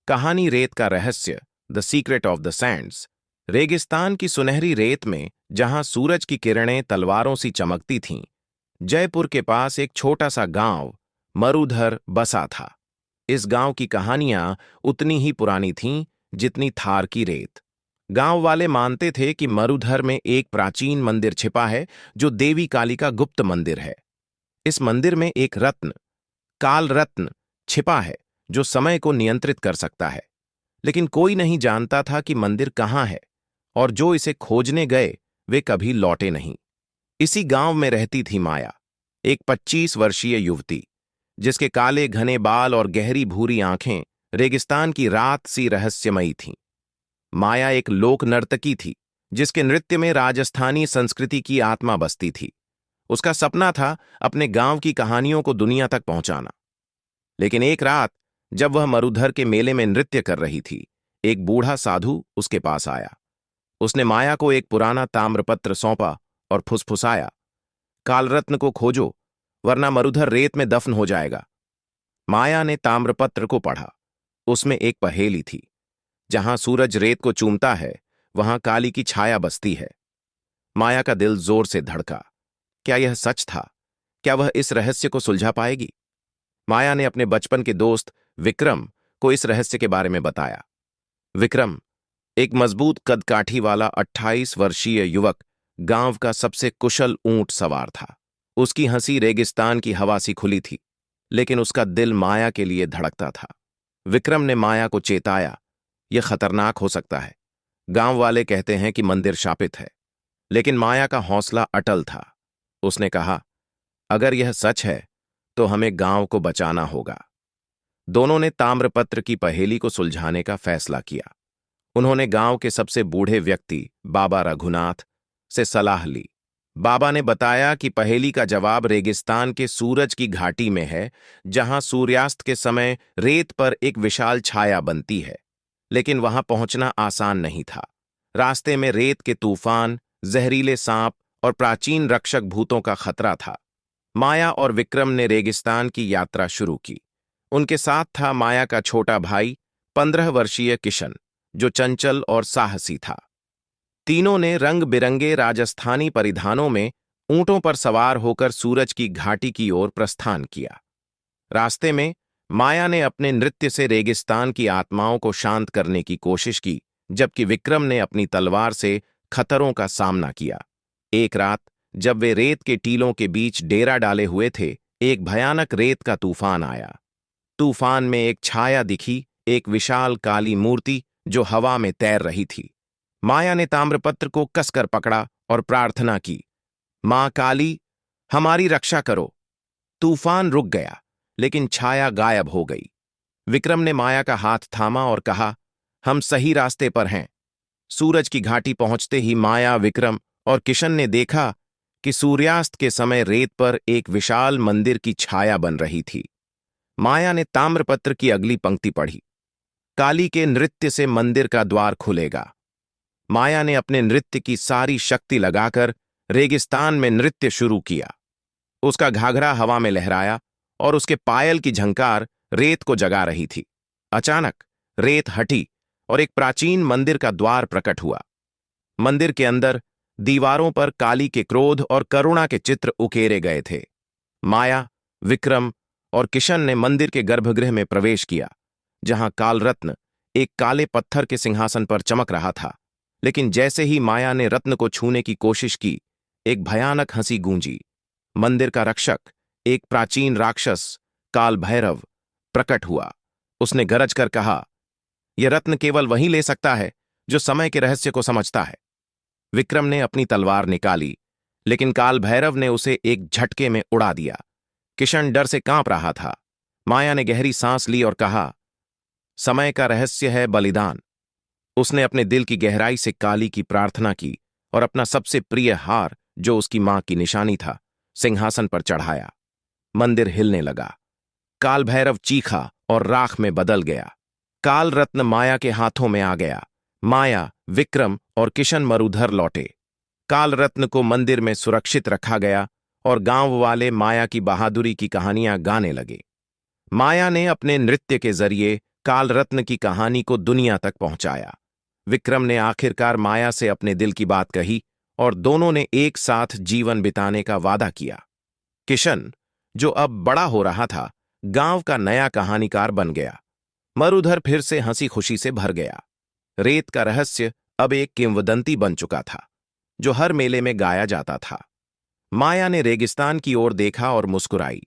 कहानी रेत का रहस्य, the secret of the Sands. रेगिस्तान की सुनहरी रेत में जहां सूरज की किरणें तलवारों सी चमकती थीं, जयपुर के पास एक छोटा सा गांव मरुधर बसा था। इस गांव की कहानियां उतनी ही पुरानी थीं जितनी थार की रेत। गांव वाले मानते थे कि मरुधर में एक प्राचीन मंदिर छिपा है जो देवी काली का गुप्त मंदिर है। इस मंदिर में एक रत्न, काल रत्न, छिपा है जो समय को नियंत्रित कर सकता है। लेकिन कोई नहीं जानता था कि मंदिर कहाँ है, और जो इसे खोजने गए वे कभी लौटे नहीं। इसी गांव में रहती थी माया, एक 25 वर्षीय युवती जिसके काले घने बाल और गहरी भूरी आंखें रेगिस्तान की रात सी रहस्यमयी थीं। माया एक लोक नर्तकी थी जिसके नृत्य में राजस्थानी संस्कृति की आत्मा बसती थी। उसका सपना था अपने गांव की कहानियों को दुनिया तक पहुंचाना। लेकिन एक रात जब वह मरुधर के मेले में नृत्य कर रही थी, एक बूढ़ा साधु उसके पास आया। उसने माया को एक पुराना ताम्रपत्र सौंपा और फुसफुसाया, कालरत्न को खोजो वरना मरुधर रेत में दफन हो जाएगा। माया ने ताम्रपत्र को पढ़ा। उसमें एक पहेली थी, जहां सूरज रेत को चूमता है वहां काली की छाया बसती है। माया का दिल जोर से धड़का। क्या यह सच था? क्या वह इस रहस्य को सुलझा पाएगी? माया ने अपने बचपन के दोस्त विक्रम को इस रहस्य के बारे में बताया। विक्रम, एक मजबूत कदकाठी वाला 28 वर्षीय युवक, गांव का सबसे कुशल ऊंट सवार था। उसकी हंसी रेगिस्तान की हवा सी खुली थी, लेकिन उसका दिल माया के लिए धड़कता था। विक्रम ने माया को चेताया, यह खतरनाक हो सकता है। गांव वाले कहते हैं कि मंदिर शापित है। लेकिन माया का हौसला अटल था। उसने कहा, अगर यह सच है तो हमें गांव को बचाना होगा। दोनों ने ताम्रपत्र की पहेली को सुलझाने का फैसला किया। उन्होंने गांव के सबसे बूढ़े व्यक्ति बाबा रघुनाथ से सलाह ली। बाबा ने बताया कि पहेली का जवाब रेगिस्तान के सूरज की घाटी में है, जहां सूर्यास्त के समय रेत पर एक विशाल छाया बनती है। लेकिन वहां पहुंचना आसान नहीं था। रास्ते में रेत के तूफान, जहरीले सांप और प्राचीन रक्षक भूतों का खतरा था। माया और विक्रम ने रेगिस्तान की यात्रा शुरू की। उनके साथ था माया का छोटा भाई 15 वर्षीय किशन, जो चंचल और साहसी था। तीनों ने रंग बिरंगे राजस्थानी परिधानों में ऊंटों पर सवार होकर सूरज की घाटी की ओर प्रस्थान किया। रास्ते में माया ने अपने नृत्य से रेगिस्तान की आत्माओं को शांत करने की कोशिश की, जबकि विक्रम ने अपनी तलवार से खतरों का सामना किया। एक रात जब वे रेत के टीलों के बीच डेरा डाले हुए थे, एक भयानक रेत का तूफान आया। तूफान में एक छाया दिखी, एक विशाल काली मूर्ति जो हवा में तैर रही थी। माया ने ताम्रपत्र को कसकर पकड़ा और प्रार्थना की, मां काली, हमारी रक्षा करो। तूफान रुक गया, लेकिन छाया गायब हो गई। विक्रम ने माया का हाथ थामा और कहा, हम सही रास्ते पर हैं। सूरज की घाटी पहुंचते ही माया, विक्रम और किशन ने देखा कि सूर्यास्त के समय रेत पर एक विशाल मंदिर की छाया बन रही थी। माया ने ताम्रपत्र की अगली पंक्ति पढ़ी, काली के नृत्य से मंदिर का द्वार खुलेगा। माया ने अपने नृत्य की सारी शक्ति लगाकर रेगिस्तान में नृत्य शुरू किया। उसका घाघरा हवा में लहराया और उसके पायल की झंकार रेत को जगा रही थी। अचानक रेत हटी और एक प्राचीन मंदिर का द्वार प्रकट हुआ। मंदिर के अंदर दीवारों पर काली के क्रोध और करुणा के चित्र उकेरे गए थे। माया, विक्रम और किशन ने मंदिर के गर्भगृह में प्रवेश किया, जहां कालरत्न एक काले पत्थर के सिंहासन पर चमक रहा था। लेकिन जैसे ही माया ने रत्न को छूने की कोशिश की, एक भयानक हंसी गूंजी। मंदिर का रक्षक, एक प्राचीन राक्षस काल भैरव, प्रकट हुआ। उसने गरज कर कहा, यह रत्न केवल वही ले सकता है जो समय के रहस्य को समझता है। विक्रम ने अपनी तलवार निकाली, लेकिन काल भैरव ने उसे एक झटके में उड़ा दिया। किशन डर से कांप रहा था। माया ने गहरी सांस ली और कहा, समय का रहस्य है बलिदान। उसने अपने दिल की गहराई से काली की प्रार्थना की और अपना सबसे प्रिय हार, जो उसकी मां की निशानी था, सिंहासन पर चढ़ाया। मंदिर हिलने लगा। काल भैरव चीखा और राख में बदल गया। काल रत्न माया के हाथों में आ गया। माया, विक्रम और किशन मरुधर लौटे। काल रत्न को मंदिर में सुरक्षित रखा गया और गांव वाले माया की बहादुरी की कहानियां गाने लगे। माया ने अपने नृत्य के जरिए कालरत्न की कहानी को दुनिया तक पहुंचाया। विक्रम ने आखिरकार माया से अपने दिल की बात कही और दोनों ने एक साथ जीवन बिताने का वादा किया। किशन, जो अब बड़ा हो रहा था, गांव का नया कहानीकार बन गया। मरुधर फिर से हंसी खुशी से भर गया। रेत का रहस्य अब एक किंवदंती बन चुका था, जो हर मेले में गाया जाता था। माया ने रेगिस्तान की ओर देखा और मुस्कुराई।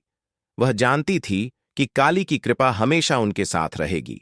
वह जानती थी कि काली की कृपा हमेशा उनके साथ रहेगी।